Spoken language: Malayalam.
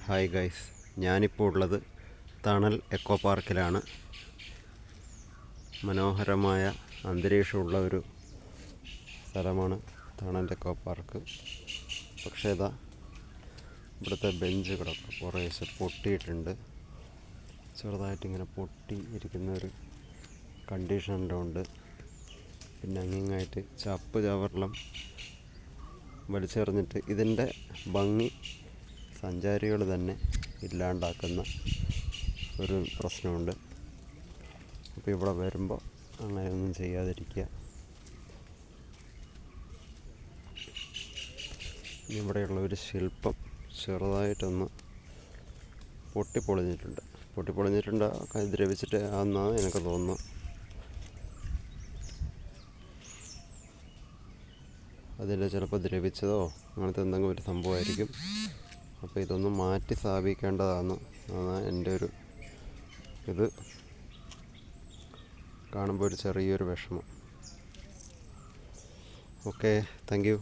ഹായ് ഗൈസ്, ഞാനിപ്പോൾ ഉള്ളത് തണൽ എക്കോ പാർക്കിലാണ്. മനോഹരമായ അന്തരീക്ഷമുള്ള ഒരു സ്ഥലമാണ് തണൽ എക്കോ പാർക്ക്. പക്ഷേ ഇവിടുത്തെ ബെഞ്ചുകളൊക്കെ കുറേശ്ശെ പൊട്ടിയിട്ടുണ്ട്. ചെറുതായിട്ടിങ്ങനെ പൊട്ടി ഇരിക്കുന്ന ഒരു കണ്ടീഷനിലുണ്ട്. പിന്നെ അങ്ങിങ്ങായിട്ട് ചവറെല്ലാം വലിച്ചെറിഞ്ഞിട്ട് ഇതിൻ്റെ ഭംഗി സഞ്ചാരികൾ തന്നെ ഇല്ലാണ്ടാക്കുന്ന ഒരു പ്രശ്നമുണ്ട്. അപ്പോൾ ഇവിടെ വരുമ്പോൾ അങ്ങനെയൊന്നും ചെയ്യാതിരിക്കുക. ഇവിടെയുള്ള ഒരു ശില്പം ചെറുതായിട്ടൊന്ന് പൊട്ടിപ്പൊളിഞ്ഞിട്ടുണ്ട്. ദ്രവിച്ചിട്ട് ആണെന്നാണ് എനിക്ക് തോന്നുന്നത്. അതിൽ ചിലപ്പോൾ ദ്രവിച്ചതോ അങ്ങനത്തെ എന്തെങ്കിലും ഒരു സംഭവമായിരിക്കും. അപ്പോൾ ഇതൊന്ന് മാറ്റി സ്ഥാപിക്കേണ്ടതാണ് എൻ്റെ ഒരു ഇത്. കാണുമ്പോൾ ഒരു ചെറിയൊരു വിഷമം. Okay, thank you.